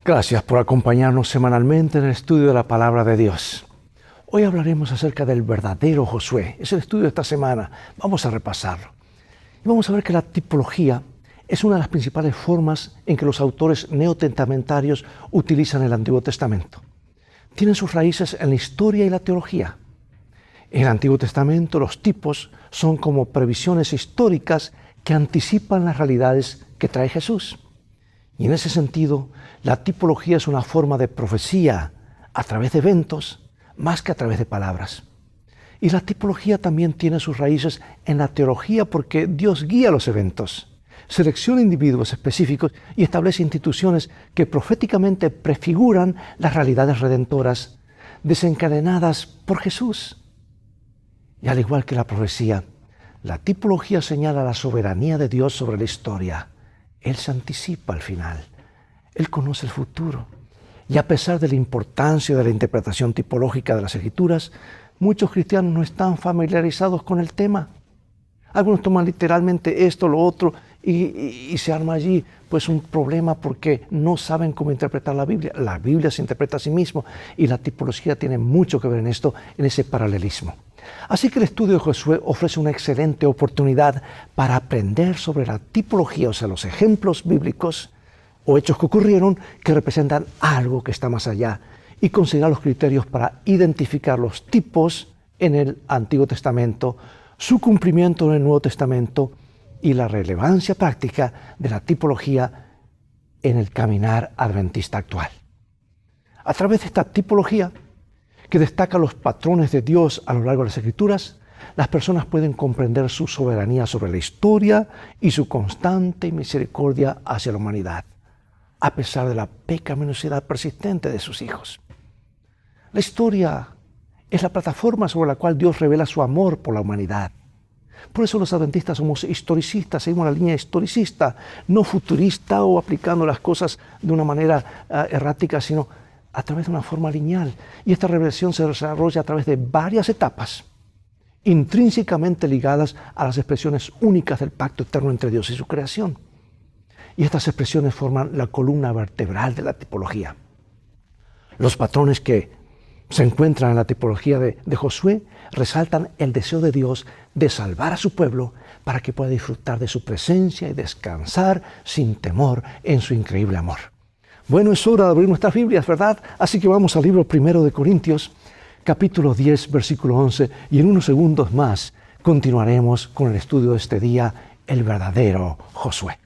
Gracias por acompañarnos semanalmente en el estudio de la Palabra de Dios. Hoy hablaremos acerca del verdadero Josué. Es el estudio de esta semana. Vamos a repasarlo. Y vamos a ver que la tipología es una de las principales formas en que los autores neotestamentarios utilizan el Antiguo Testamento. Tienen sus raíces en la historia y la teología. En el Antiguo Testamento los tipos son como previsiones históricas que anticipan las realidades que trae Jesús. Y en ese sentido, la tipología es una forma de profecía a través de eventos, más que a través de palabras. Y la tipología también tiene sus raíces en la teología porque Dios guía los eventos, selecciona individuos específicos y establece instituciones que proféticamente prefiguran las realidades redentoras desencadenadas por Jesús. Y al igual que la profecía, la tipología señala la soberanía de Dios sobre la historia. Él se anticipa al final. Él conoce el futuro. Y a pesar de la importancia de la interpretación tipológica de las Escrituras, muchos cristianos no están familiarizados con el tema. Algunos toman literalmente esto, lo otro, y se arma allí pues un problema porque no saben cómo interpretar la Biblia. La Biblia se interpreta a sí misma y la tipología tiene mucho que ver en esto, en ese paralelismo. Así que el estudio de Josué ofrece una excelente oportunidad para aprender sobre la tipología, o sea, los ejemplos bíblicos o hechos que ocurrieron que representan algo que está más allá y considerar los criterios para identificar los tipos en el Antiguo Testamento, su cumplimiento en el Nuevo Testamento y la relevancia práctica de la tipología en el caminar adventista actual. A través de esta tipología, que destaca los patrones de Dios a lo largo de las Escrituras, las personas pueden comprender su soberanía sobre la historia y su constante misericordia hacia la humanidad, a pesar de la pecaminosidad persistente de sus hijos. La historia es la plataforma sobre la cual Dios revela su amor por la humanidad. Por eso los adventistas somos historicistas, seguimos la línea historicista, no futurista o aplicando las cosas de una manera errática, sino a través de una forma lineal. Y esta revelación se desarrolla a través de varias etapas, intrínsecamente ligadas a las expresiones únicas del pacto eterno entre Dios y su creación. Y estas expresiones forman la columna vertebral de la tipología. Los patrones que se encuentran en la tipología de Josué resaltan el deseo de Dios de salvar a su pueblo para que pueda disfrutar de su presencia y descansar sin temor en su increíble amor. Bueno, es hora de abrir nuestras Biblias, ¿verdad? Así que vamos al libro 1 de Corintios, capítulo 10, versículo 11, y en unos segundos más continuaremos con el estudio de este día, el verdadero Josué.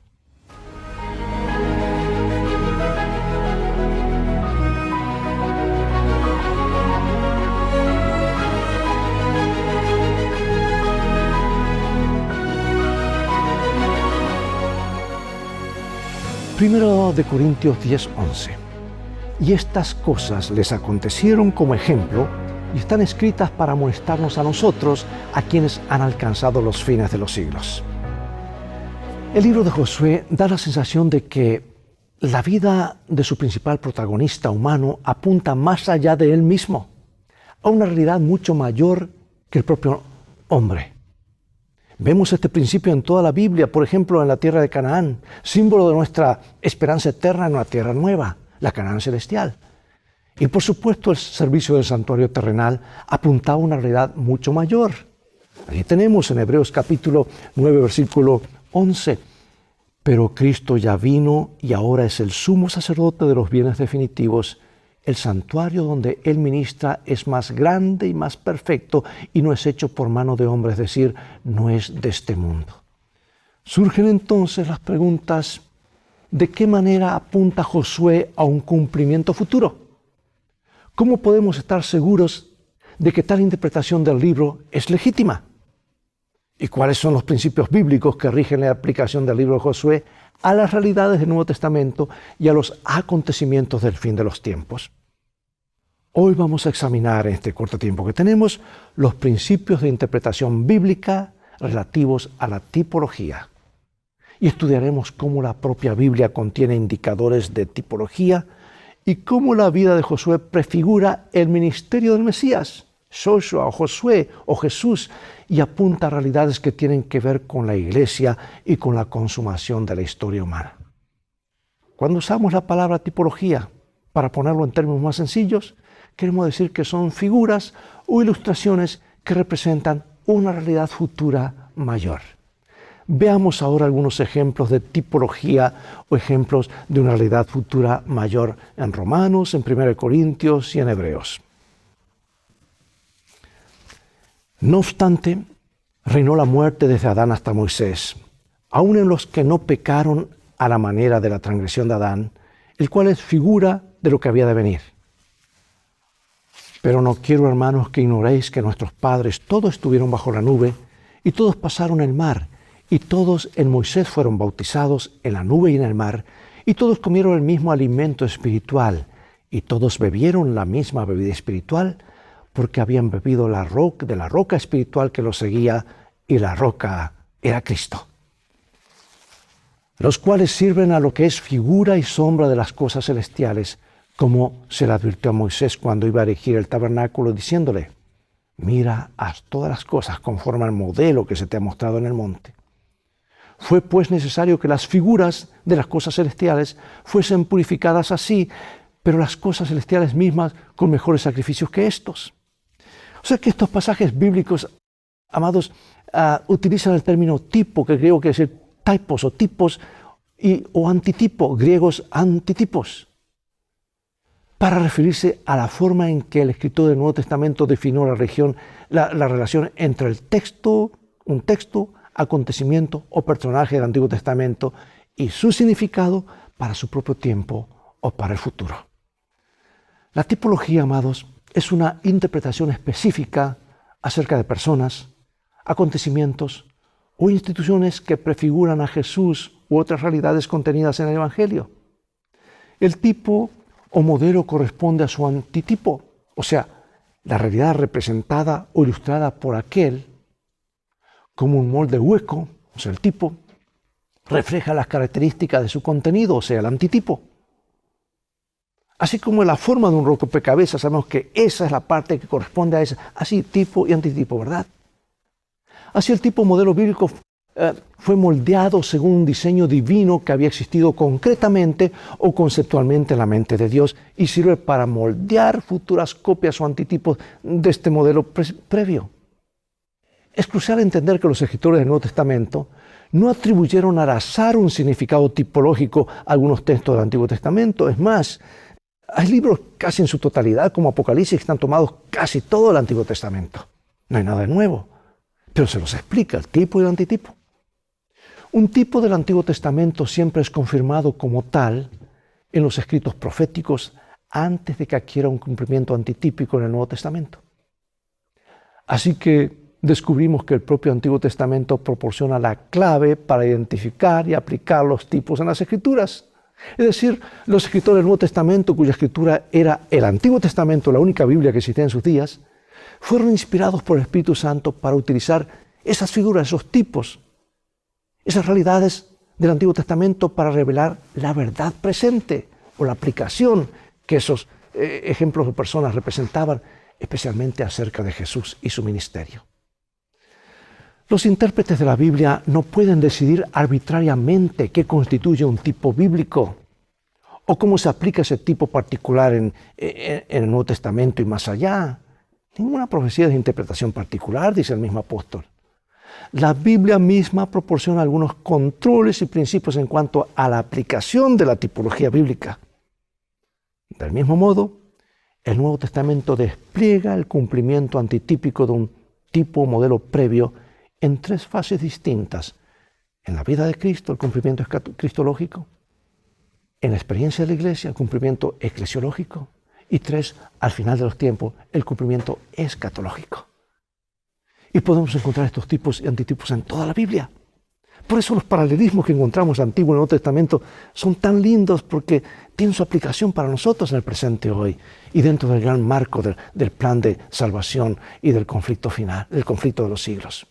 Primero de Corintios 10, 11. Y estas cosas les acontecieron como ejemplo y están escritas para amonestarnos a nosotros, a quienes han alcanzado los fines de los siglos. El libro de Josué da la sensación de que la vida de su principal protagonista humano apunta más allá de él mismo, a una realidad mucho mayor que el propio hombre. Vemos este principio en toda la Biblia, por ejemplo, en la tierra de Canaán, símbolo de nuestra esperanza eterna en una tierra nueva, la Canaán celestial. Y por supuesto el servicio del santuario terrenal apuntaba a una realidad mucho mayor. Allí tenemos en Hebreos capítulo 9, versículo 11. Pero Cristo ya vino y ahora es el sumo sacerdote de los bienes definitivos. El santuario donde Él ministra es más grande y más perfecto y no es hecho por mano de hombre, es decir, no es de este mundo. Surgen entonces las preguntas: ¿de qué manera apunta Josué a un cumplimiento futuro? ¿Cómo podemos estar seguros de que tal interpretación del libro es legítima? ¿Y cuáles son los principios bíblicos que rigen la aplicación del libro de Josué a las realidades del Nuevo Testamento y a los acontecimientos del fin de los tiempos? Hoy vamos a examinar en este corto tiempo que tenemos los principios de interpretación bíblica relativos a la tipología. Y estudiaremos cómo la propia Biblia contiene indicadores de tipología y cómo la vida de Josué prefigura el ministerio del Mesías, Joshua o Josué o Jesús, y apunta a realidades que tienen que ver con la iglesia y con la consumación de la historia humana. Cuando usamos la palabra tipología, para ponerlo en términos más sencillos, queremos decir que son figuras o ilustraciones que representan una realidad futura mayor. Veamos ahora algunos ejemplos de tipología o ejemplos de una realidad futura mayor en Romanos, en 1 Corintios y en Hebreos. No obstante, reinó la muerte desde Adán hasta Moisés, aun en los que no pecaron a la manera de la transgresión de Adán, el cual es figura de lo que había de venir. Pero no quiero, hermanos, que ignoréis que nuestros padres todos estuvieron bajo la nube y todos pasaron el mar, y todos en Moisés fueron bautizados en la nube y en el mar, y todos comieron el mismo alimento espiritual, y todos bebieron la misma bebida espiritual, porque habían bebido de la roca espiritual que los seguía, y la roca era Cristo. Los cuales sirven a lo que es figura y sombra de las cosas celestiales, como se le advirtió a Moisés cuando iba a erigir el tabernáculo, diciéndole: mira, haz todas las cosas conforme al modelo que se te ha mostrado en el monte. Fue pues necesario que las figuras de las cosas celestiales fuesen purificadas así, pero las cosas celestiales mismas con mejores sacrificios que estos. O sea que estos pasajes bíblicos, amados, utilizan el término tipo, que griego quiere decir typos o tipos, o antitipo, griegos antitipos, para referirse a la forma en que el escritor del Nuevo Testamento definió la relación entre un texto, acontecimiento o personaje del Antiguo Testamento y su significado para su propio tiempo o para el futuro. La tipología, amados, es una interpretación específica acerca de personas, acontecimientos o instituciones que prefiguran a Jesús u otras realidades contenidas en el Evangelio. El tipo o modelo corresponde a su antitipo, o sea, la realidad representada o ilustrada por aquel, como un molde hueco, o sea, el tipo, refleja las características de su contenido, o sea, el antitipo. Así como la forma de un rompecabezas, sabemos que esa es la parte que corresponde a esa, así tipo y antitipo, ¿verdad? Así el tipo modelo bíblico fue moldeado según un diseño divino que había existido concretamente o conceptualmente en la mente de Dios y sirve para moldear futuras copias o antitipos de este modelo previo. Es crucial entender que los escritores del Nuevo Testamento no atribuyeron al azar un significado tipológico a algunos textos del Antiguo Testamento. Es más, hay libros casi en su totalidad, como Apocalipsis, que están tomados casi todo el Antiguo Testamento. No hay nada de nuevo, pero se los explica el tipo y el antitipo. Un tipo del Antiguo Testamento siempre es confirmado como tal en los escritos proféticos antes de que adquiera un cumplimiento antitípico en el Nuevo Testamento. Así que descubrimos que el propio Antiguo Testamento proporciona la clave para identificar y aplicar los tipos en las Escrituras. Es decir, los escritores del Nuevo Testamento, cuya escritura era el Antiguo Testamento, la única Biblia que existía en sus días, fueron inspirados por el Espíritu Santo para utilizar esas figuras, esos tipos, esas realidades del Antiguo Testamento para revelar la verdad presente o la aplicación que esos ejemplos de personas representaban, especialmente acerca de Jesús y su ministerio. Los intérpretes de la Biblia no pueden decidir arbitrariamente qué constituye un tipo bíblico o cómo se aplica ese tipo particular en el Nuevo Testamento y más allá. Ninguna profecía es de interpretación particular, dice el mismo apóstol. La Biblia misma proporciona algunos controles y principios en cuanto a la aplicación de la tipología bíblica. Del mismo modo, el Nuevo Testamento despliega el cumplimiento antitípico de un tipo o modelo previo en tres fases distintas: en la vida de Cristo, el cumplimiento cristológico; en la experiencia de la iglesia, el cumplimiento eclesiológico; y tres, al final de los tiempos, el cumplimiento escatológico. Y podemos encontrar estos tipos y antitipos en toda la Biblia. Por eso los paralelismos que encontramos en el Antiguo y Nuevo Testamento son tan lindos, porque tienen su aplicación para nosotros en el presente hoy y dentro del gran marco del plan de salvación y del conflicto final, del conflicto de los siglos.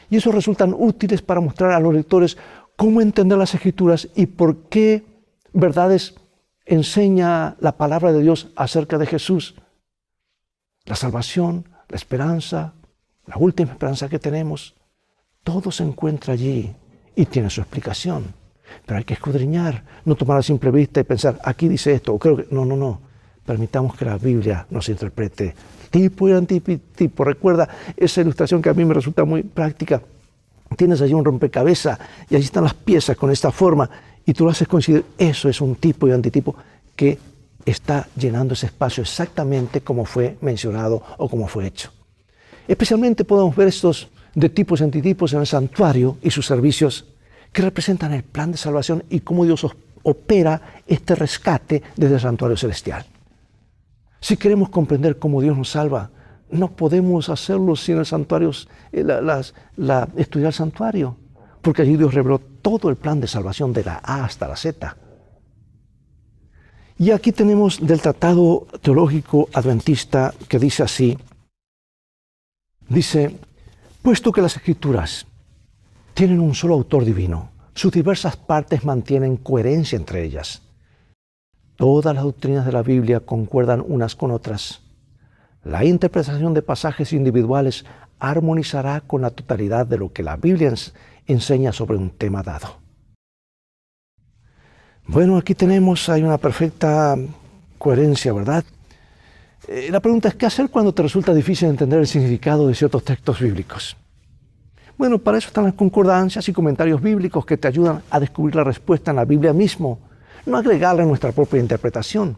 Y eso resultan útiles para mostrar a los lectores cómo entender las Escrituras y por qué verdades enseña la palabra de Dios acerca de Jesús. La salvación, la esperanza, la última esperanza que tenemos, todo se encuentra allí y tiene su explicación. Pero hay que escudriñar, no tomar a simple vista y pensar, aquí dice esto, o creo que... No, no, no. Permitamos que la Biblia nos interprete tipo y antitipo. Recuerda esa ilustración que a mí me resulta muy práctica. Tienes allí un rompecabezas y allí están las piezas con esta forma y tú lo haces coincidir. Eso es un tipo y antitipo que está llenando ese espacio exactamente como fue mencionado o como fue hecho. Especialmente podemos ver estos de tipos y antitipos en el santuario y sus servicios que representan el plan de salvación y cómo Dios opera este rescate desde el santuario celestial. Si queremos comprender cómo Dios nos salva, no podemos hacerlo sin el santuario, estudiar el santuario, porque allí Dios reveló todo el plan de salvación de la A hasta la Z. Y aquí tenemos del Tratado Teológico Adventista que dice así, dice, puesto que las Escrituras tienen un solo autor divino, sus diversas partes mantienen coherencia entre ellas. Todas las doctrinas de la Biblia concuerdan unas con otras. La interpretación de pasajes individuales armonizará con la totalidad de lo que la Biblia enseña sobre un tema dado. Bueno, aquí hay una perfecta coherencia, ¿verdad? La pregunta es, ¿qué hacer cuando te resulta difícil entender el significado de ciertos textos bíblicos? Bueno, para eso están las concordancias y comentarios bíblicos que te ayudan a descubrir la respuesta en la Biblia mismo, no agregarle nuestra propia interpretación.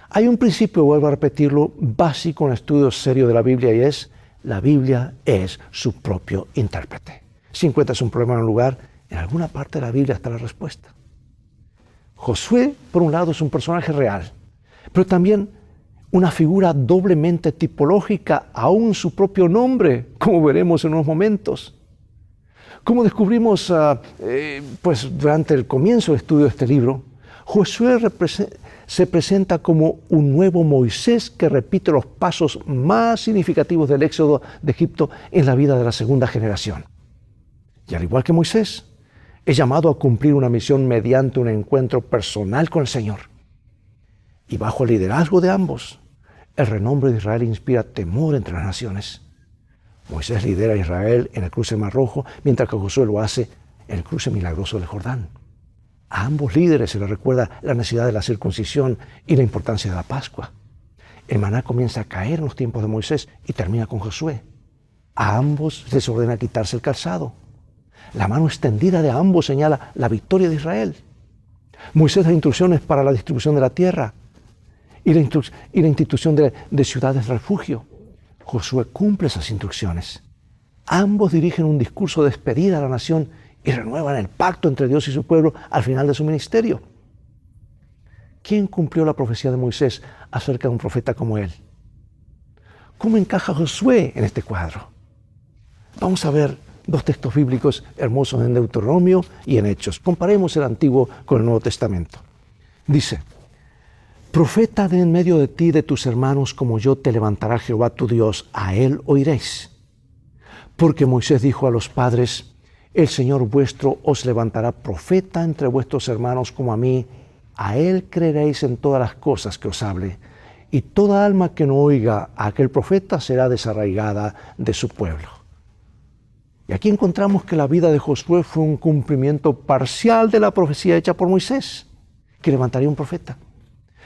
Hay un principio, vuelvo a repetirlo, básico en el estudio serio de la Biblia y es, la Biblia es su propio intérprete. Si encuentras un problema en un lugar, en alguna parte de la Biblia está la respuesta. Josué, por un lado, es un personaje real, pero también una figura doblemente tipológica, aún su propio nombre, como veremos en unos momentos. Como descubrimos durante el comienzo del estudio de este libro, Josué se presenta como un nuevo Moisés que repite los pasos más significativos del éxodo de Egipto en la vida de la segunda generación. Y al igual que Moisés, es llamado a cumplir una misión mediante un encuentro personal con el Señor. Y bajo el liderazgo de ambos, el renombre de Israel inspira temor entre las naciones. Moisés lidera a Israel en el cruce del Mar Rojo, mientras que Josué lo hace en el cruce milagroso del Jordán. A ambos líderes se les recuerda la necesidad de la circuncisión y la importancia de la Pascua. El maná comienza a caer en los tiempos de Moisés y termina con Josué. A ambos les ordena quitarse el calzado. La mano extendida de ambos señala la victoria de Israel. Moisés da instrucciones para la distribución de la tierra y la institución de ciudades de refugio. Josué cumple esas instrucciones. Ambos dirigen un discurso de despedida a la nación y renuevan el pacto entre Dios y su pueblo al final de su ministerio. ¿Quién cumplió la profecía de Moisés acerca de un profeta como él? ¿Cómo encaja Josué en este cuadro? Vamos a ver dos textos bíblicos hermosos en Deuteronomio y en Hechos. Comparemos el Antiguo con el Nuevo Testamento. Dice, profeta de en medio de ti, de tus hermanos, como yo te levantará Jehová tu Dios, a él oiréis. Porque Moisés dijo a los padres, el Señor vuestro os levantará profeta entre vuestros hermanos como a mí, a él creeréis en todas las cosas que os hable, y toda alma que no oiga a aquel profeta será desarraigada de su pueblo. Y aquí encontramos que la vida de Josué fue un cumplimiento parcial de la profecía hecha por Moisés, que levantaría un profeta.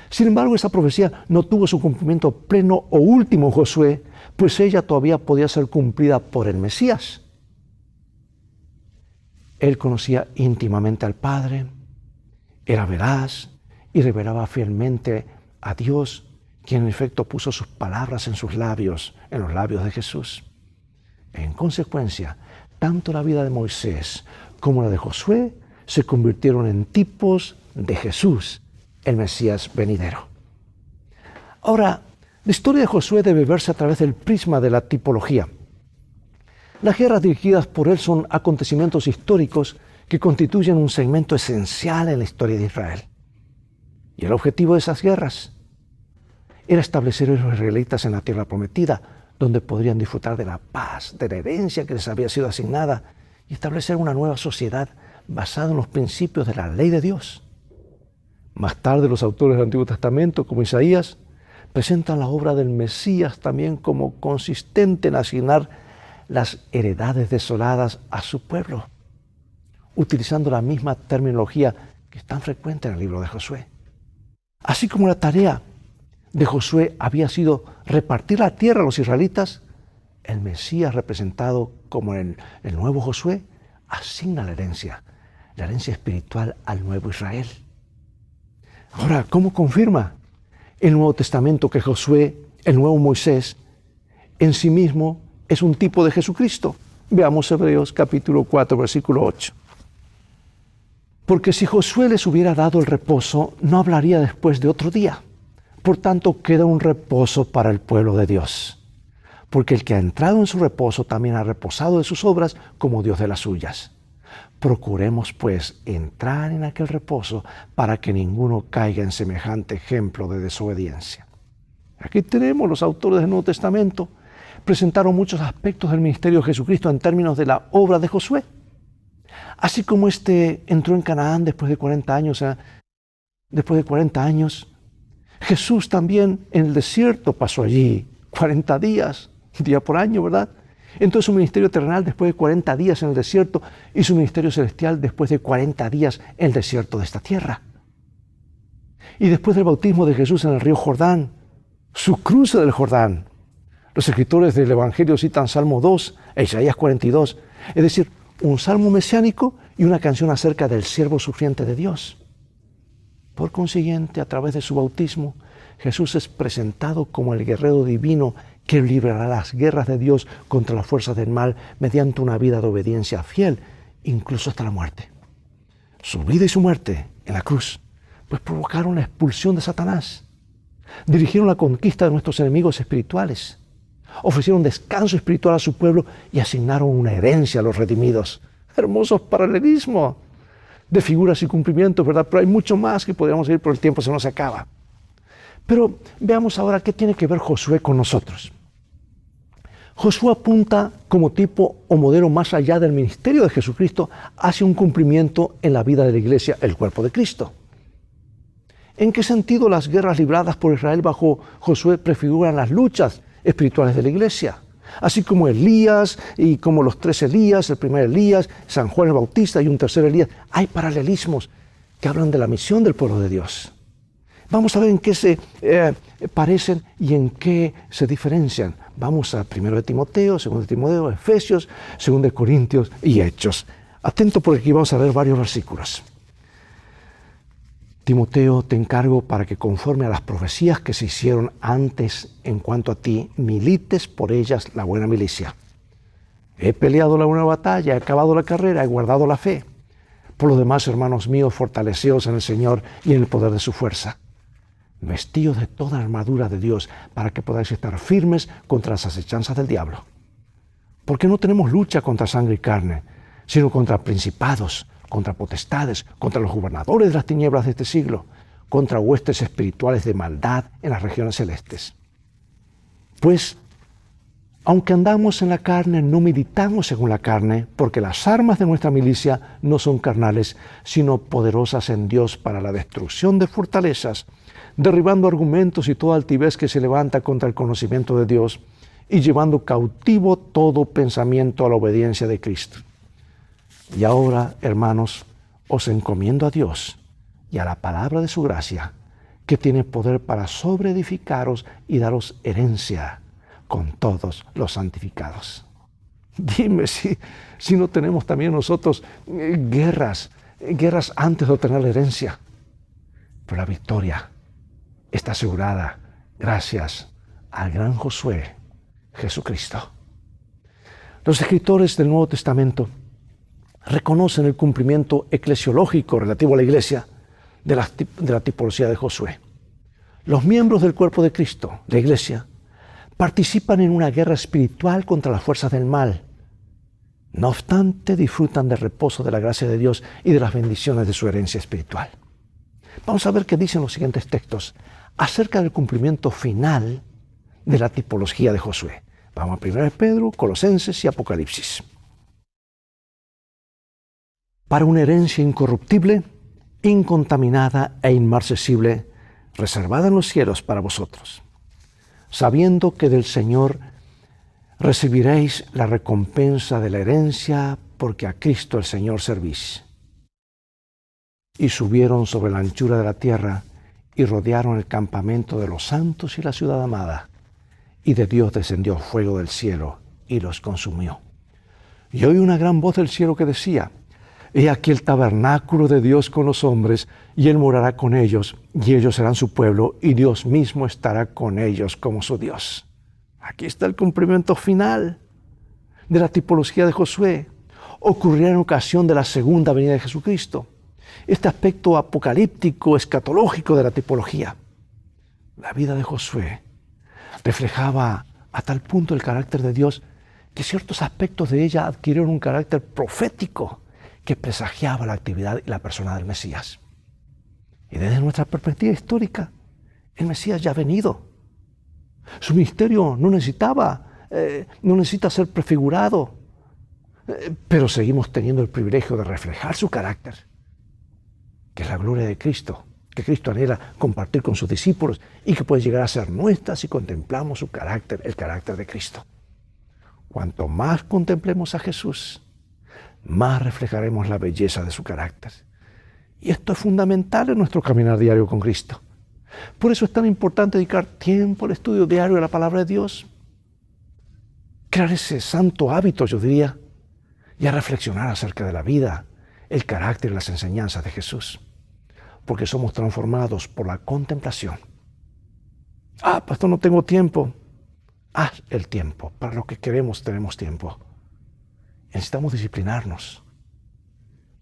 Sin embargo, esa profecía no tuvo su cumplimiento pleno o último en Josué, pues ella todavía podía ser cumplida por el Mesías. Él conocía íntimamente al Padre, era veraz y revelaba fielmente a Dios, quien en efecto puso sus palabras en sus labios, en los labios de Jesús. En consecuencia, tanto la vida de Moisés como la de Josué se convirtieron en tipos de Jesús, el Mesías venidero. Ahora, la historia de Josué debe verse a través del prisma de la tipología. Las guerras dirigidas por él son acontecimientos históricos que constituyen un segmento esencial en la historia de Israel. Y el objetivo de esas guerras era establecer a los israelitas en la tierra prometida, donde podrían disfrutar de la paz, de la herencia que les había sido asignada, y establecer una nueva sociedad basada en los principios de la ley de Dios. Más tarde, los autores del Antiguo Testamento, como Isaías, presentan la obra del Mesías también como consistente en asignar las heredades desoladas a su pueblo. utilizando la misma terminología que es tan frecuente en el libro de Josué. Así como la tarea de Josué había sido repartir la tierra a los israelitas, el Mesías, representado como el nuevo Josué, asigna la herencia espiritual al nuevo Israel. Ahora, ¿cómo confirma el Nuevo Testamento que Josué, el nuevo Moisés, en sí mismo es un tipo de Jesucristo? Veamos Hebreos capítulo 4, versículo 8. Porque si Josué les hubiera dado el reposo, no hablaría después de otro día. Por tanto, queda un reposo para el pueblo de Dios. Porque el que ha entrado en su reposo también ha reposado de sus obras como Dios de las suyas. Procuremos, pues, entrar en aquel reposo para que ninguno caiga en semejante ejemplo de desobediencia. Aquí tenemos los autores del Nuevo Testamento. Presentaron muchos aspectos del ministerio de Jesucristo en términos de la obra de Josué. Así como entró en Canaán después de 40 años, Jesús también en el desierto pasó allí 40 días, día por año, ¿verdad? Entonces su ministerio terrenal después de 40 días en el desierto y su ministerio celestial después de 40 días en el desierto de esta tierra. Y después del bautismo de Jesús en el río Jordán, su cruce del Jordán. Los escritores del Evangelio citan Salmo 2 e Isaías 42, es decir, un salmo mesiánico y una canción acerca del siervo sufriente de Dios. Por consiguiente, a través de su bautismo, Jesús es presentado como el guerrero divino que librará las guerras de Dios contra las fuerzas del mal mediante una vida de obediencia fiel, incluso hasta la muerte. Su vida y su muerte en la cruz, pues provocaron la expulsión de Satanás, dirigieron la conquista de nuestros enemigos espirituales, ofrecieron descanso espiritual a su pueblo y asignaron una herencia a los redimidos. Hermosos paralelismos de figuras y cumplimientos, ¿verdad? Pero hay mucho más que podríamos decir, pero el tiempo se nos acaba. Pero veamos ahora qué tiene que ver Josué con nosotros. Josué apunta como tipo o modelo más allá del ministerio de Jesucristo hacia un cumplimiento en la vida de la iglesia, el cuerpo de Cristo. ¿En qué sentido las guerras libradas por Israel bajo Josué prefiguran las luchas espirituales de la iglesia? Así como Elías y como los 3 Elías, el primer Elías, San Juan el Bautista y un tercer Elías, hay paralelismos que hablan de la misión del pueblo de Dios. Vamos a ver en qué se parecen y en qué se diferencian. Vamos a 1 de Timoteo, 2 de Timoteo, Efesios, 2 de Corintios y Hechos. Atento porque aquí vamos a ver varios versículos. Timoteo, te encargo para que conforme a las profecías que se hicieron antes en cuanto a ti, milites por ellas la buena milicia. He peleado la buena batalla, he acabado la carrera, he guardado la fe. Por lo demás, hermanos míos, fortaleceos en el Señor y en el poder de su fuerza. Vestíos de toda armadura de Dios para que podáis estar firmes contra las acechanzas del diablo. Porque no tenemos lucha contra sangre y carne, sino contra principados, contra potestades, contra los gobernadores de las tinieblas de este siglo, contra huestes espirituales de maldad en las regiones celestes. Pues, aunque andamos en la carne, no militamos según la carne, porque las armas de nuestra milicia no son carnales, sino poderosas en Dios para la destrucción de fortalezas, derribando argumentos y toda altivez que se levanta contra el conocimiento de Dios, y llevando cautivo todo pensamiento a la obediencia de Cristo. Y ahora, hermanos, os encomiendo a Dios y a la palabra de su gracia, que tiene poder para sobreedificaros y daros herencia con todos los santificados. Dime si no tenemos también nosotros guerras antes de obtener la herencia. Pero la victoria está asegurada gracias al gran Josué, Jesucristo. Los escritores del Nuevo Testamento reconocen el cumplimiento eclesiológico relativo a la iglesia de la tipología de Josué. Los miembros del cuerpo de Cristo, la iglesia, participan en una guerra espiritual contra las fuerzas del mal. No obstante, disfrutan del reposo de la gracia de Dios y de las bendiciones de su herencia espiritual. Vamos a ver qué dicen los siguientes textos acerca del cumplimiento final de la tipología de Josué. Vamos a 1 Pedro, Colosenses y Apocalipsis. Para una herencia incorruptible, incontaminada e inmarcesible, reservada en los cielos para vosotros, sabiendo que del Señor recibiréis la recompensa de la herencia, porque a Cristo el Señor servís, y subieron sobre la anchura de la tierra y rodearon el campamento de los santos y la ciudad amada. Y de Dios descendió fuego del cielo y los consumió. Y oí una gran voz del cielo que decía: He aquí el tabernáculo de Dios con los hombres, y Él morará con ellos, y ellos serán su pueblo, y Dios mismo estará con ellos como su Dios. Aquí está el cumplimiento final de la tipología de Josué. Ocurrirá en ocasión de la segunda venida de Jesucristo. Este aspecto apocalíptico, escatológico de la tipología. La vida de Josué reflejaba a tal punto el carácter de Dios que ciertos aspectos de ella adquirieron un carácter profético que presagiaba la actividad y la persona del Mesías. Y desde nuestra perspectiva histórica, el Mesías ya ha venido. Su ministerio no necesita ser prefigurado, pero seguimos teniendo el privilegio de reflejar su carácter, que es la gloria de Cristo, que Cristo anhela compartir con sus discípulos y que puede llegar a ser nuestra si contemplamos su carácter, el carácter de Cristo. Cuanto más contemplemos a Jesús, más reflejaremos la belleza de su carácter. Y esto es fundamental en nuestro caminar diario con Cristo. Por eso es tan importante dedicar tiempo al estudio diario de la palabra de Dios, crear ese santo hábito, yo diría, y a reflexionar acerca de la vida, el carácter y las enseñanzas de Jesús, porque somos transformados por la contemplación. Pastor, no tengo tiempo. Haz el tiempo. Para lo que queremos tenemos tiempo. Necesitamos disciplinarnos.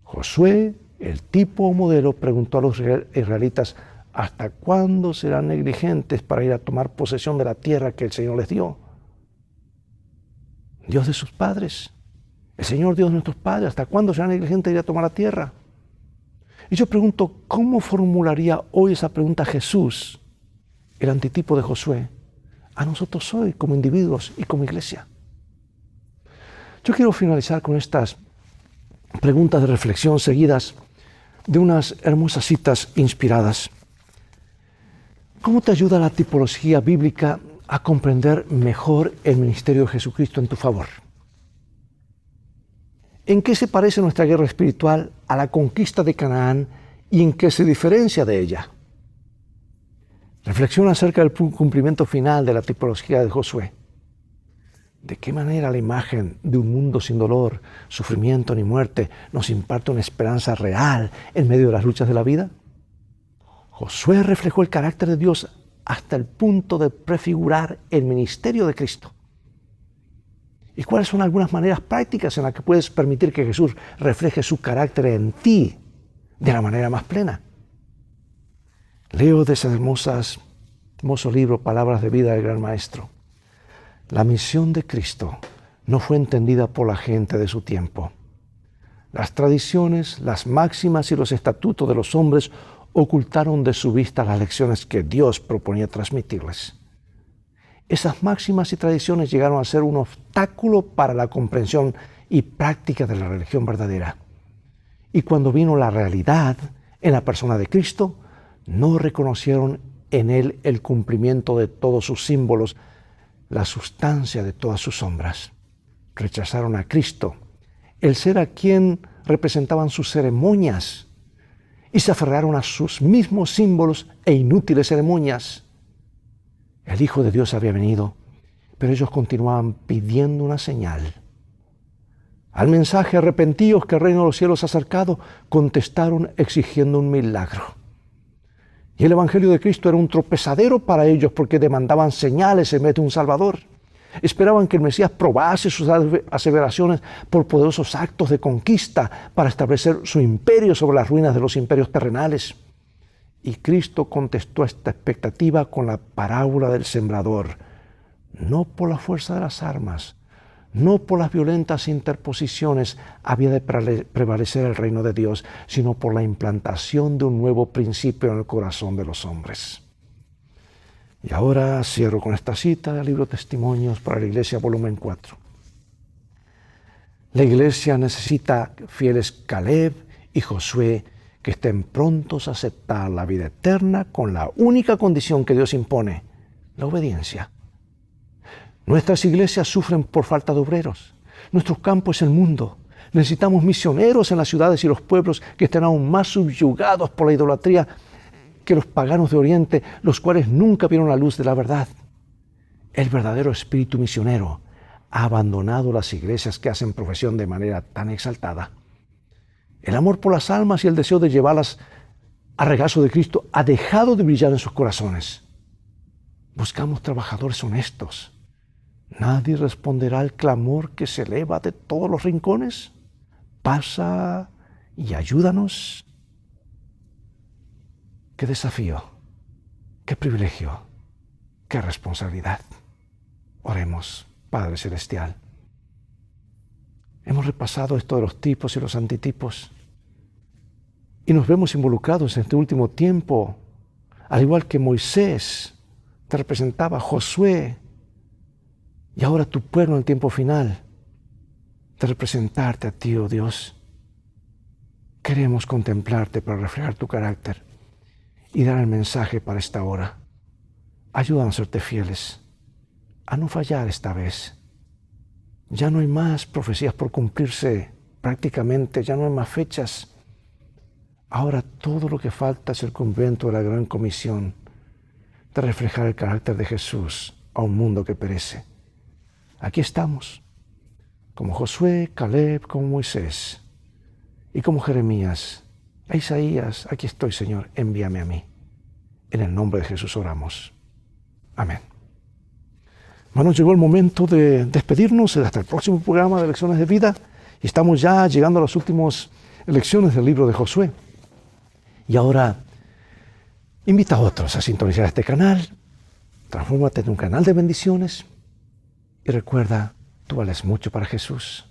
Josué, el tipo o modelo, preguntó a los israelitas: ¿hasta cuándo serán negligentes para ir a tomar posesión de la tierra que el Señor les dio? Dios de sus padres, el Señor Dios de nuestros padres, ¿hasta cuándo serán negligentes de ir a tomar la tierra? Y yo pregunto, ¿cómo formularía hoy esa pregunta Jesús, el antitipo de Josué, a nosotros hoy como individuos y como iglesia? Yo quiero finalizar con estas preguntas de reflexión seguidas de unas hermosas citas inspiradas. ¿Cómo te ayuda la tipología bíblica a comprender mejor el ministerio de Jesucristo en tu favor? ¿En qué se parece nuestra guerra espiritual a la conquista de Canaán y en qué se diferencia de ella? Reflexiona acerca del cumplimiento final de la tipología de Josué. ¿De qué manera la imagen de un mundo sin dolor, sufrimiento ni muerte nos imparte una esperanza real en medio de las luchas de la vida? Josué reflejó el carácter de Dios hasta el punto de prefigurar el ministerio de Cristo. ¿Y cuáles son algunas maneras prácticas en las que puedes permitir que Jesús refleje su carácter en ti de la manera más plena? Leo de ese hermoso libro, Palabras de Vida del Gran Maestro. La misión de Cristo no fue entendida por la gente de su tiempo. Las tradiciones, las máximas y los estatutos de los hombres ocultaron de su vista las lecciones que Dios proponía transmitirles. Esas máximas y tradiciones llegaron a ser un obstáculo para la comprensión y práctica de la religión verdadera. Y cuando vino la realidad en la persona de Cristo, no reconocieron en Él el cumplimiento de todos sus símbolos, la sustancia de todas sus sombras. Rechazaron a Cristo, el ser a quien representaban sus ceremonias, y se aferraron a sus mismos símbolos e inútiles ceremonias. El Hijo de Dios había venido, pero ellos continuaban pidiendo una señal. Al mensaje: arrepentíos que el reino de los cielos se ha acercado, contestaron exigiendo un milagro. Y el Evangelio de Cristo era un tropezadero para ellos porque demandaban señales en vez de un Salvador. Esperaban que el Mesías probase sus aseveraciones por poderosos actos de conquista para establecer su imperio sobre las ruinas de los imperios terrenales. Y Cristo contestó a esta expectativa con la parábola del sembrador, no por la fuerza de las armas, no por las violentas interposiciones había de prevalecer el reino de Dios, sino por la implantación de un nuevo principio en el corazón de los hombres. Y ahora cierro con esta cita del libro Testimonios para la Iglesia, volumen 4. La Iglesia necesita fieles Caleb y Josué que estén prontos a aceptar la vida eterna con la única condición que Dios impone: la obediencia. Nuestras iglesias sufren por falta de obreros. Nuestro campo es el mundo. Necesitamos misioneros en las ciudades y los pueblos que estén aún más subyugados por la idolatría que los paganos de Oriente, los cuales nunca vieron la luz de la verdad. El verdadero espíritu misionero ha abandonado las iglesias que hacen profesión de manera tan exaltada. El amor por las almas y el deseo de llevarlas al regazo de Cristo ha dejado de brillar en sus corazones. Buscamos trabajadores honestos. ¿Nadie responderá al clamor que se eleva de todos los rincones? Pasa y ayúdanos. ¡Qué desafío! ¡Qué privilegio! ¡Qué responsabilidad! Oremos, Padre Celestial. Hemos repasado esto de los tipos y los antitipos y nos vemos involucrados en este último tiempo, al igual que Moisés te representaba, Josué, y ahora tu pueblo en el tiempo final, de representarte a ti, oh Dios. Queremos contemplarte para reflejar tu carácter y dar el mensaje para esta hora. Ayúdanos a serte fieles, a no fallar esta vez. Ya no hay más profecías por cumplirse prácticamente, ya no hay más fechas. Ahora todo lo que falta es el cumplimiento de la gran comisión de reflejar el carácter de Jesús a un mundo que perece. Aquí estamos, como Josué, Caleb, como Moisés y como Jeremías, a Isaías. Aquí estoy, Señor, envíame a mí. En el nombre de Jesús oramos. Amén. Bueno, llegó el momento de despedirnos hasta el próximo programa de Lecciones de Vida y estamos ya llegando a las últimas lecciones del libro de Josué. Y ahora invita a otros a sintonizar este canal, transfórmate en un canal de bendiciones y recuerda, tú vales mucho para Jesús.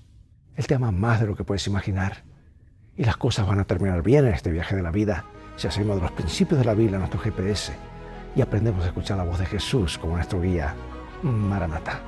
Él te ama más de lo que puedes imaginar y las cosas van a terminar bien en este viaje de la vida si hacemos de los principios de la Biblia nuestro GPS y aprendemos a escuchar la voz de Jesús como nuestro guía. Maranatá.